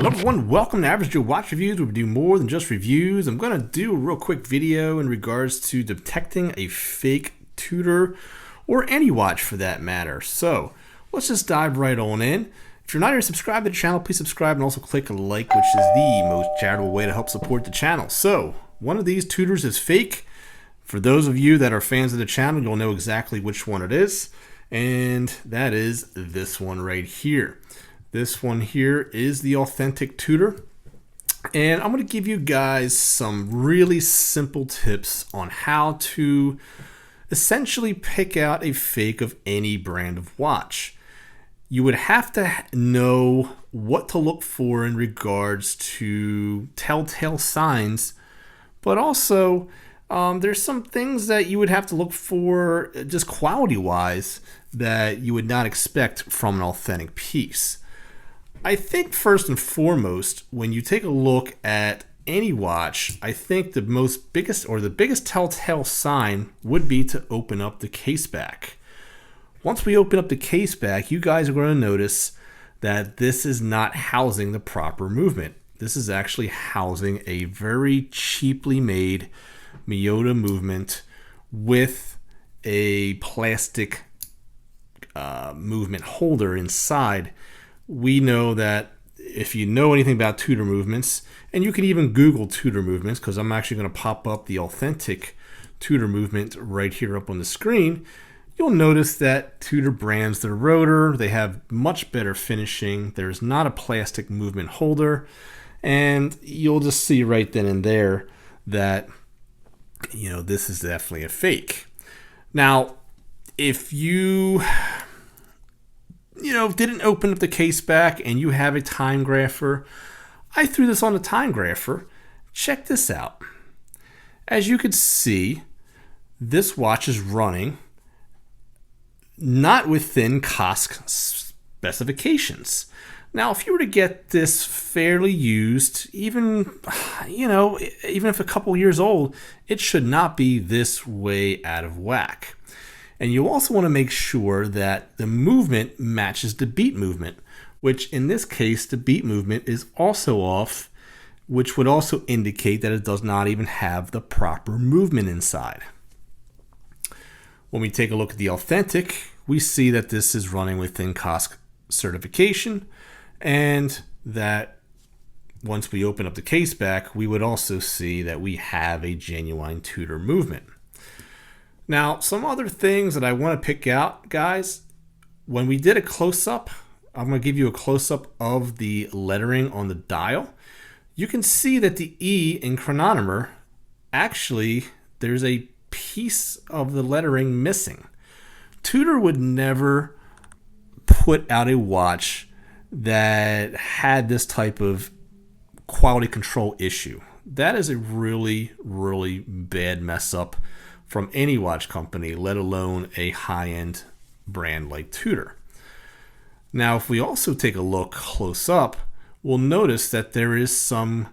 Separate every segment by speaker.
Speaker 1: Hello everyone, welcome to Average Joe Watch Reviews, where we do more than just reviews. I'm going to do a real quick video in regards to detecting a fake Tudor, or any watch for that matter. So let's just dive right on in. If you're not yet subscribed to the channel, please subscribe and also click like, which is the most charitable way to help support the channel. So one of these Tudors is fake. For those of you that are fans of the channel, you'll know exactly which one it is. And that is this one right here. This one here is the authentic Tudor. And I'm going to give you guys some really simple tips on how to essentially pick out a fake of any brand of watch. You would have to know what to look for in regards to telltale signs, but also there's some things that you would have to look for just quality-wise that you would not expect from an authentic piece. I think first and foremost, when you take a look at any watch, I think the biggest telltale sign would be to open up the case back. Once we open up the case back, you guys are going to notice that this is not housing the proper movement. This is actually housing a very cheaply made Miyota movement with a plastic movement holder inside. We know that if you know anything about Tudor movements, and you can even Google Tudor movements, because I'm actually going to pop up the authentic Tudor movement right here up on the screen, you'll notice that Tudor brands their rotor. They have much better finishing. There's not a plastic movement holder, and you'll just see right then and there that, you know, this is definitely a fake. Now, if you didn't open up the case back and you have a Timegrapher, I threw this on the Timegrapher. Check this out. As you can see, this watch is running not within COSC specifications. Now, if you were to get this fairly used, even if a couple years old, it should not be this way out of whack. And you also want to make sure that the movement matches the beat movement, which in this case, the beat movement is also off, which would also indicate that it does not even have the proper movement inside. When we take a look at the authentic, we see that this is running within COSC certification, and that once we open up the case back, we would also see that we have a genuine Tudor movement. Now, some other things that I want to pick out, guys, when we did a close-up, I'm going to give you a close-up of the lettering on the dial. You can see that the E in chronometer, actually, there's a piece of the lettering missing. Tudor would never put out a watch that had this type of quality control issue. That is a really, really bad mess up from any watch company, let alone a high-end brand like Tudor. Now, if we also take a look close up, we'll notice that there is some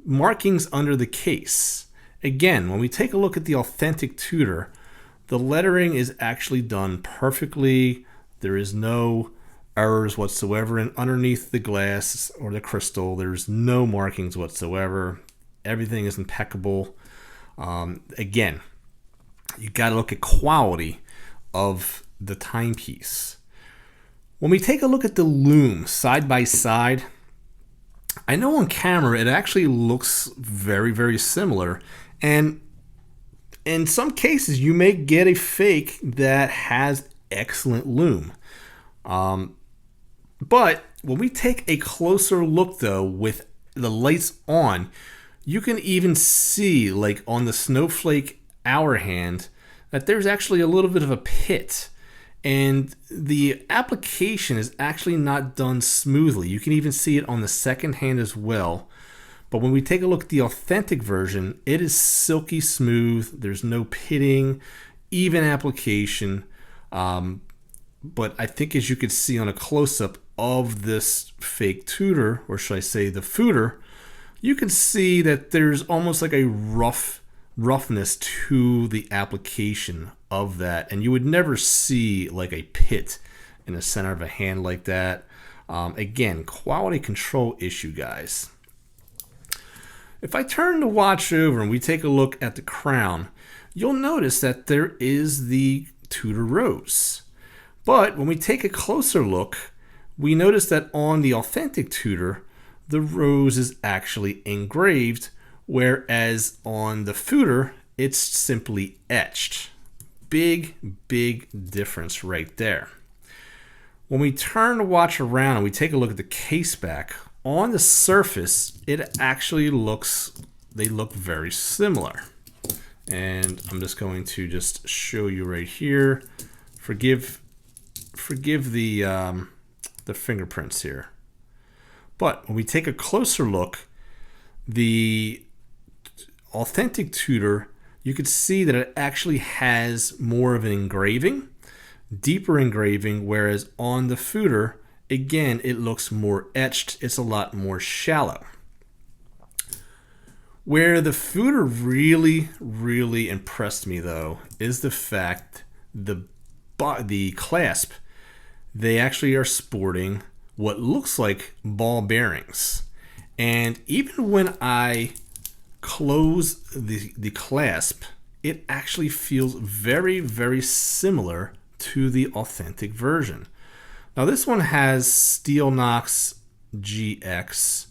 Speaker 1: markings under the case. Again, when we take a look at the authentic Tudor, the lettering is actually done perfectly. There is no errors whatsoever, and underneath the glass or the crystal, there's no markings whatsoever. Everything is impeccable. Again, you got to look at quality of the timepiece. When we take a look at the Lume side by side, I know on camera it actually looks very, very similar, and in some cases you may get a fake that has excellent Lume. But when we take a closer look though with the lights on, you can even see, like on the snowflake hour hand, that there's actually a little bit of a pit, and the application is actually not done smoothly. You can even see it on the second hand as well. But when we take a look at the authentic version, it is silky smooth. There's no pitting, even application. But I think, as you can see on a close-up of this fake Tudor, or should I say the Footer, you can see that there's almost like a roughness to the application of that, and you would never see like a pit in the center of a hand like that. Again, quality control issue, guys. If I turn the watch over and we take a look at the crown, you'll notice that there is the Tudor rose. But when we take a closer look, we notice that on the authentic Tudor, the rose is actually engraved, whereas on the Tudor, it's simply etched. Big difference right there. When we turn the watch around and we take a look at the case back, on the surface, it actually they look very similar. And I'm just going to just show you right here. Forgive the fingerprints here. But when we take a closer look, the authentic Tudor, you could see that it actually has more of an engraving, deeper engraving, whereas on the Tudor, again, it looks more etched. It's a lot more shallow. Where the Tudor really impressed me, though, is the fact the clasp, they actually are sporting what looks like ball bearings. And even when I close the clasp, it actually feels very similar to the authentic version. Now this one has Steel Knox GX.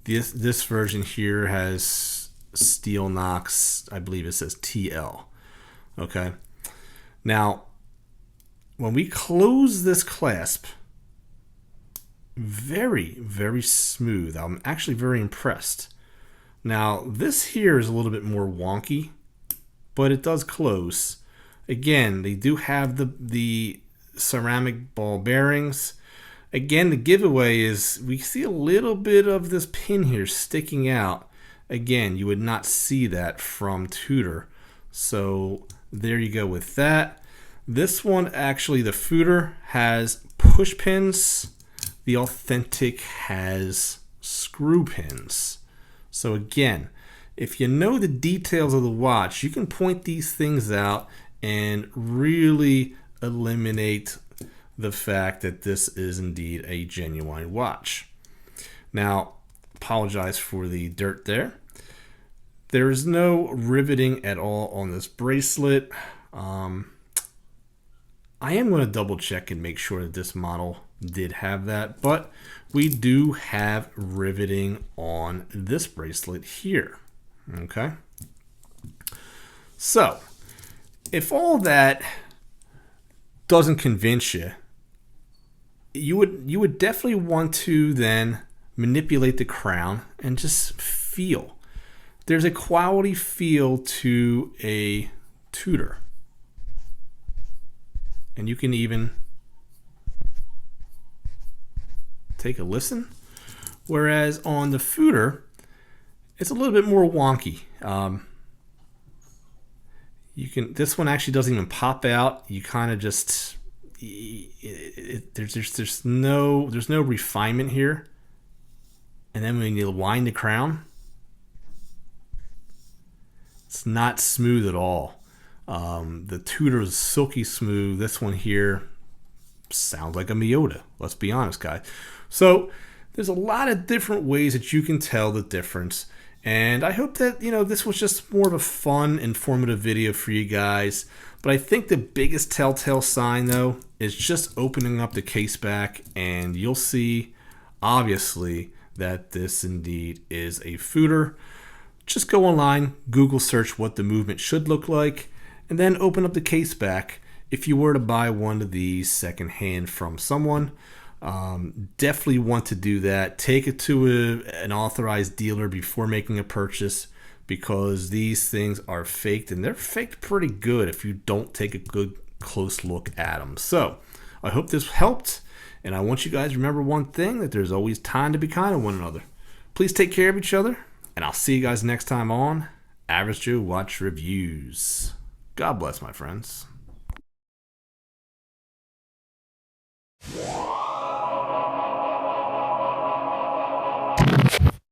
Speaker 1: This version here has Steel Knox, I believe it says TL. Okay. Now, when we close this clasp, very smooth. I'm actually very impressed. Now, this here is a little bit more wonky, but it does close. Again, they do have the ceramic ball bearings. Again, the giveaway is we see a little bit of this pin here sticking out. Again, you would not see that from Tudor. So there you go with that. This one, actually, the Tudor has push pins. The authentic has screw pins. So again, if you know the details of the watch, you can point these things out and really eliminate the fact that this is indeed a genuine watch. Now, apologize for the dirt there. There is no riveting at all on this bracelet. I am going to double check and make sure that this model did have that, but we do have riveting on this bracelet here. Okay. So, if all that doesn't convince you, you would definitely want to then manipulate the crown and just feel. There's a quality feel to a Tudor. And you can even take a listen. Whereas on the Tudor, it's a little bit more wonky. This one actually doesn't even pop out. You kind of just there's no refinement here. And then when you wind the crown, it's not smooth at all. The Tudor is silky smooth. This one here sounds like a Miyota. Let's be honest, guys. So there's a lot of different ways that you can tell the difference. And I hope that, this was just more of a fun, informative video for you guys. But I think the biggest telltale sign, though, is just opening up the case back, and you'll see, obviously, that this indeed is a Tudor. Just go online, Google search what the movement should look like, and then open up the case back. If you were to buy one of these secondhand from someone, definitely want to do that. Take it to an authorized dealer before making a purchase, because these things are faked, and they're faked pretty good if you don't take a good close look at them. So I hope this helped, and I want you guys to remember one thing, that there's always time to be kind to one another. Please take care of each other, and I'll see you guys next time on Average Joe Watch Reviews. God bless, my friends.